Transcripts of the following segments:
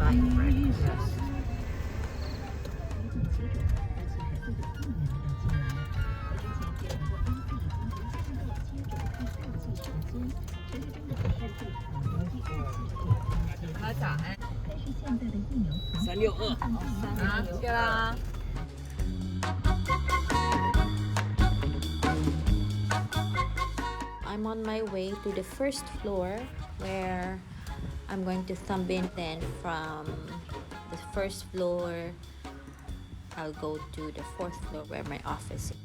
Yes. I'm on my way to the first floor where I'm going to thumb in. Then from the first floor I'll go to the fourth floor where my office is.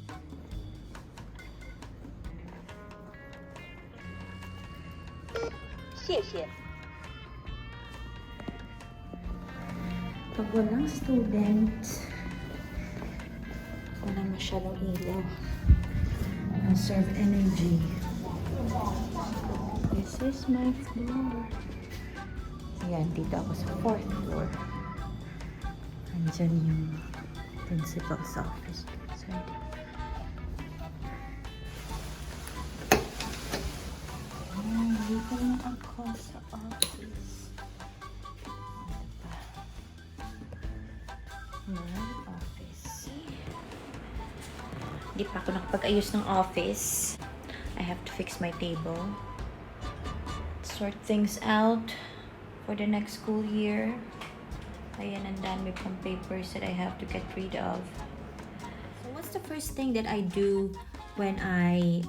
Pag walang student, walang masyadong ilaw, conserve energy. This is my floor. Ayan, dito ako sa fourth floor. Andyan yung principal's office. Ayan, dito lang ako sa office. My office. Hindi pa ako nakapag-ayos ng office. I have to fix my table, sort things out for the next school year. Ayan, ang dami pang papers that I have to get rid of. So what's the first thing that I do when I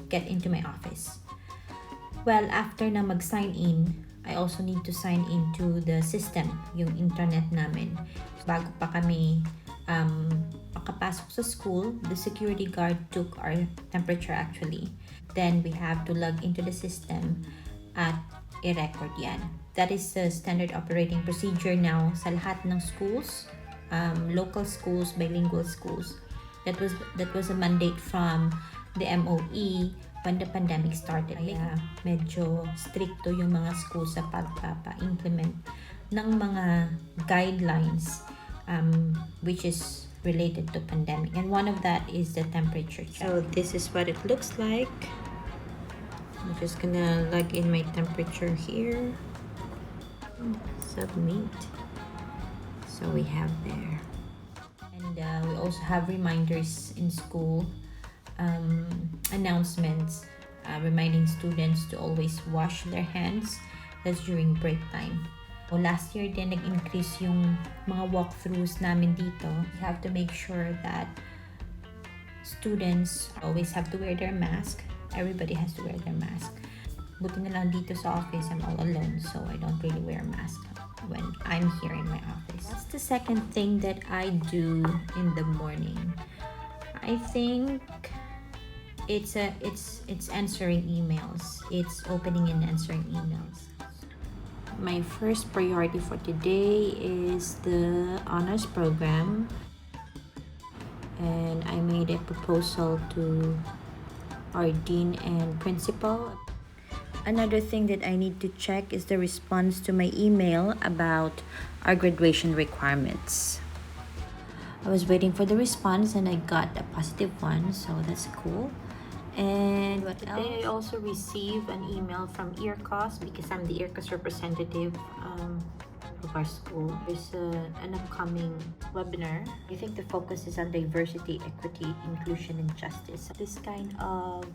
get into my office? Well, after na mag-sign in, I also need to sign into the system, yung internet namin. Bago pa kami makapasok sa school, the security guard took our temperature actually. Then we have to log into the system at i-record yan. That is the standard operating procedure now sa lahat ng schools, local schools, bilingual schools. That was a mandate from the MOE when the pandemic started. Kaya medyo stricto yung mga schools sa pagpapa-implement ng mga guidelines which is related to pandemic, and one of that is the temperature check. So this is what it looks like. I'm just gonna log in my temperature here, submit. So we have there, and we also have reminders in school, announcements reminding students to always wash their hands. That's during break time. Last year din nag-increase yung mga walkthroughs namin dito. We have to make sure that students always have to wear their mask. Everybody has to wear their mask. Buti na lang dito sa office, I'm all alone, so I don't really wear a mask when I'm here in my office. What's the second thing that I do in the morning? I think it's answering emails. It's opening and answering emails. My first priority for today is the honors program, and I made a proposal to our dean and principal. Another thing that I need to check is the response to my email about our graduation requirements. I was waiting for the response and I got a positive one, so that's cool. And what else? Today I also received an email from EARCOS because I'm the EARCOS representative of our school. There's an upcoming webinar. I think the focus is on diversity, equity, inclusion, and justice. This kind of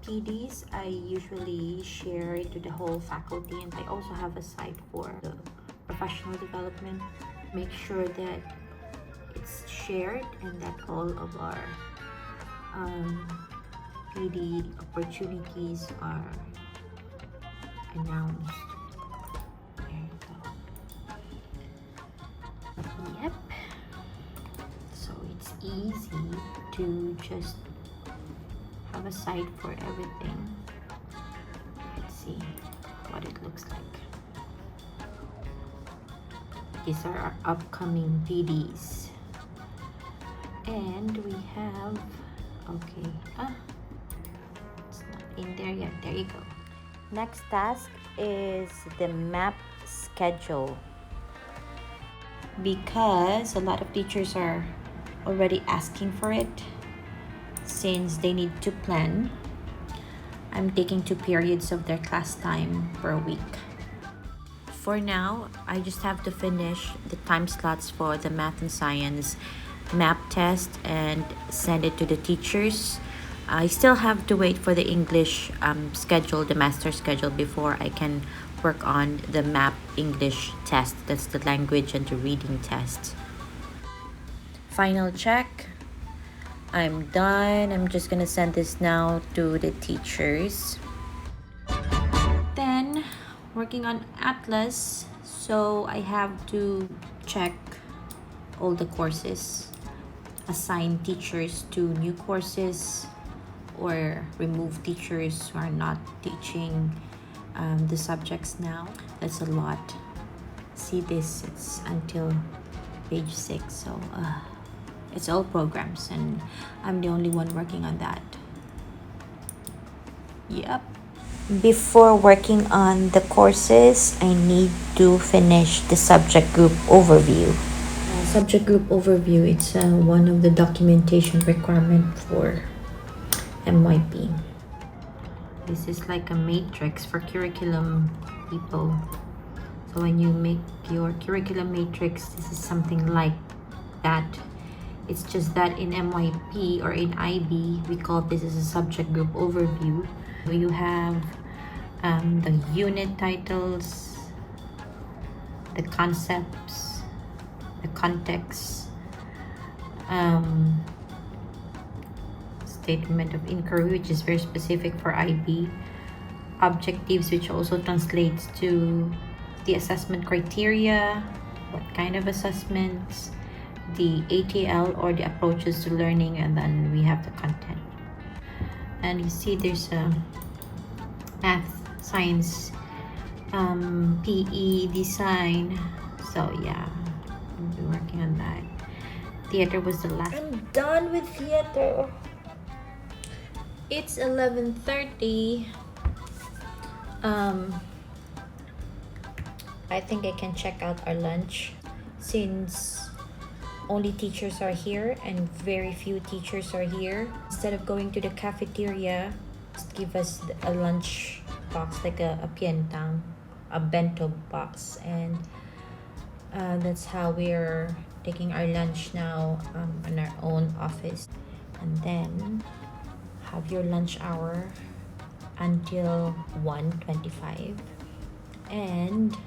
PDs I usually share to the whole faculty, and I also have a site for the professional development. Make sure that it's shared and that all of our PD opportunities are announced. There you go. Yep. So it's easy to just have a site for everything. Let's see what it looks like. These are our upcoming PDs. And we have, okay, it's not in there yet. There you go. Next task is the map schedule. Because a lot of teachers are already asking for it, since they need to plan, I'm taking 2 periods of their class time per week. for now, I just have to finish the time slots for the math and science map test and send it to the teachers. I still have to wait for the English schedule, the master schedule, before I can work on the map English test. That's the language and the reading test. Final check. I'm done. I'm just gonna send this now to the teachers. Then, working on Atlas, so I have to check all the courses, assign teachers to new courses, or remove teachers who are not teaching the subjects now. That's a lot. See this, it's until page 6, so it's all programs and I'm the only one working on that. Yep. Before working on the courses, I need to finish the subject group overview. Subject group overview, it's one of the documentation requirement for MYP. This is like a matrix for curriculum people. So when you make your curriculum matrix, this is something like that. It's just that in MYP or in IB, we call this as a subject group overview. So you have the unit titles, the concepts, the context, statement of inquiry, which is very specific for IB, objectives, which also translates to the assessment criteria, what kind of assessments, the ATL or the approaches to learning, and then we have the content. And you see there's a math, science, PE, design. So yeah, I'll be working on that. Theater was the last. I'm done with theater. It's 11:30. I think I can check out our lunch since only teachers are here and very few teachers are here. Instead of going to the cafeteria, just give us a lunch box, like a pientang, a bento box, and that's how we're taking our lunch now in our own office. And then have your lunch hour until 1:25 and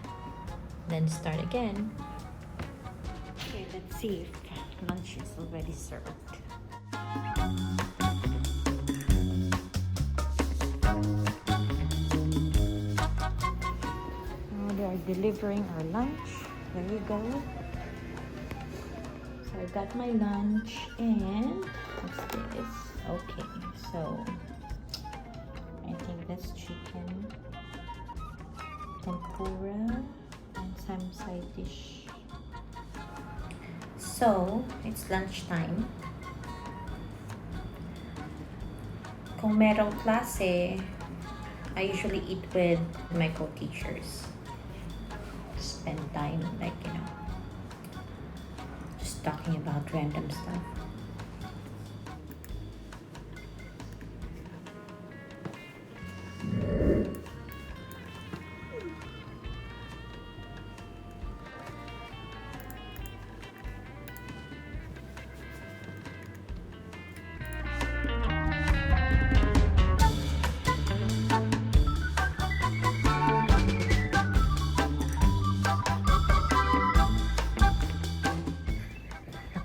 then start again. Okay, let's see if lunch is already served. Now they are delivering our lunch. There you go. So I got my lunch and what's this? Okay, so I think that's chicken, tempura, and some side dish. So it's lunchtime. Kung merong klase, I usually eat with my co-teachers. Spend time, like, just talking about random stuff.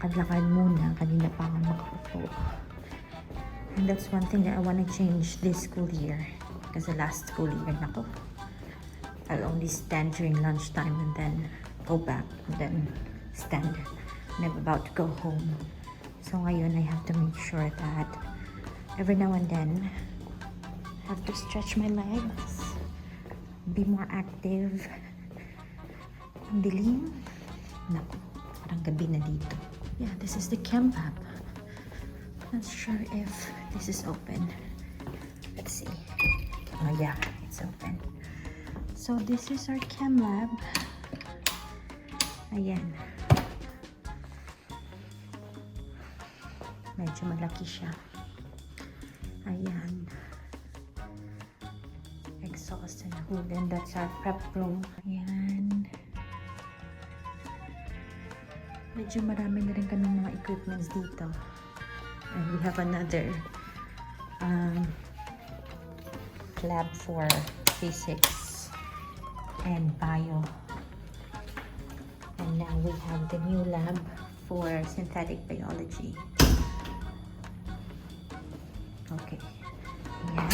Lakad-lakad muna, kanina pa ako nakaupo. And that's one thing that I want to change this school year. Because the last school year, nako, I'll only stand during lunchtime and then go back and then stand when I'm about to go home. So ngayon, I have to make sure that every now and then, I have to stretch my legs, be more active. Ang dilim. Nako, parang gabi na dito. Yeah, this is the chem lab. Not sure if this is open. Let's see. Oh yeah, it's open. So this is our chem lab. Ayan. Medyo malaki siya. Ayan. Exhaust and hood. And that's our prep room. Ayan. Medyo marami na rin kaming mga equipments dito. And we have another lab for physics and bio. And now we have the new lab for synthetic biology. Okay. Ayan.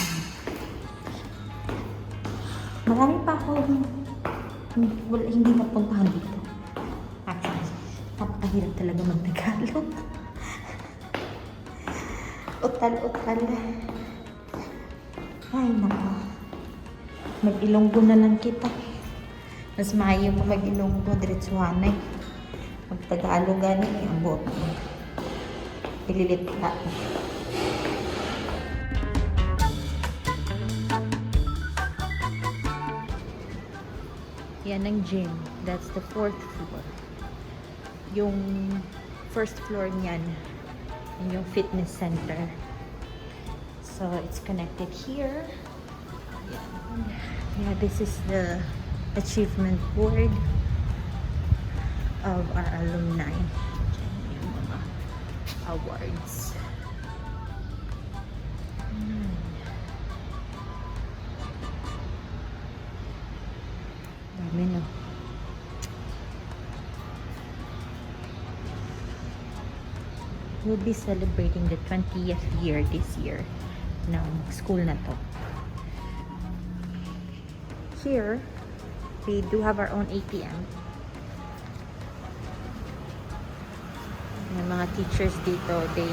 Marami pa akong hindi napuntahan dito. Actually, napakahirap talaga mag-Tagalog. Utal-utal. Ay, nako. Mag-Ilonggo na lang kita. Mas maayo mo mag-Ilonggo, diretsuhanay. Mag-Tagalog ganin, ang buot mo. Pililit ka. Yan ang gym. That's the 4th floor. Yung first floor niyan, yung fitness center. So, it's connected here. Yeah, this is the achievement board of our alumni. Yung mga awards. Dami, no? We'll be celebrating the 20th year this year ng school na to. Here, we do have our own ATM. May mga teachers dito, they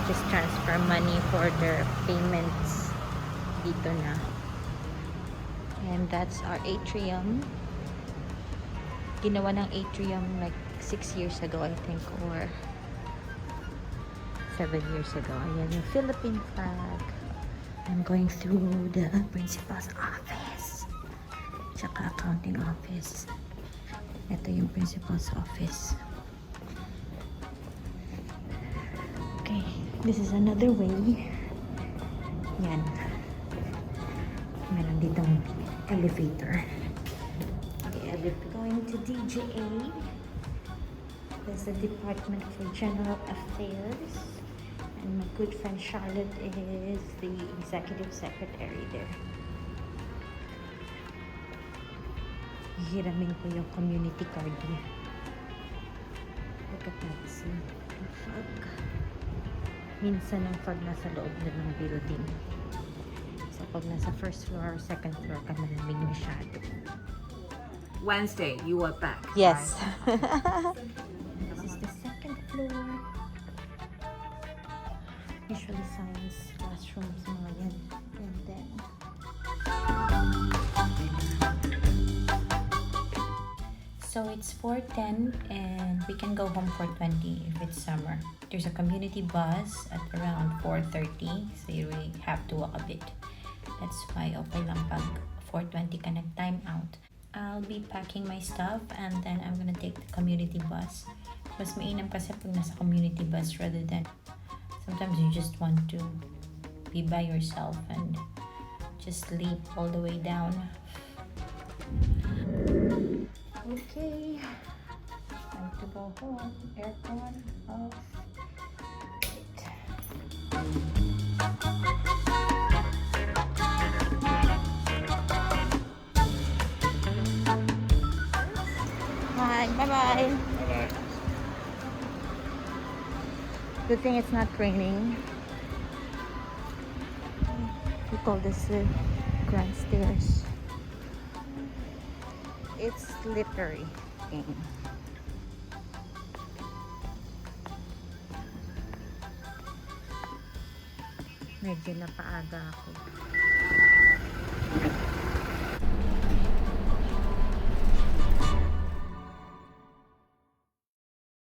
just transfer money for their payments dito na. And that's our atrium. Ginawa ng atrium like 6 years ago, I think, or 7 years ago. Ayan yung Philippine flag. I'm going through the principal's office. Tsaka accounting office. Ito yung principal's office. Okay, this is another way. Yan. Meron ditong elevator. Okay, going to DJA. There's the Department for General Affairs. And my good friend Charlotte is the executive secretary there. Hiramin ko yung community card niya. Look at that, see? The fog. Minsan ang fog nasa loob na ng building. So pag nasa first floor or second floor ka, malamig masyado. Wednesday, you are back. Yes. Right? This is the second floor. Usually science classrooms mga yan. And then so it's 4:10 and we can go home for 20 if it's summer. There's a community bus at around 4:30, so you really have to walk a bit. That's why okay lang pag 4:20 ka nag-time out. I'll be packing my stuff and then I'm gonna take the community bus. Mas mainam kasi pag nasa community bus rather than sometimes you just want to be by yourself and just sleep all the way down. Okay, time to go home. Aircon off. Right. Bye. Bye-bye. Bye-bye. Good thing it's not raining. We call this the grand stairs. It's slippery. Medyo napaaga ako.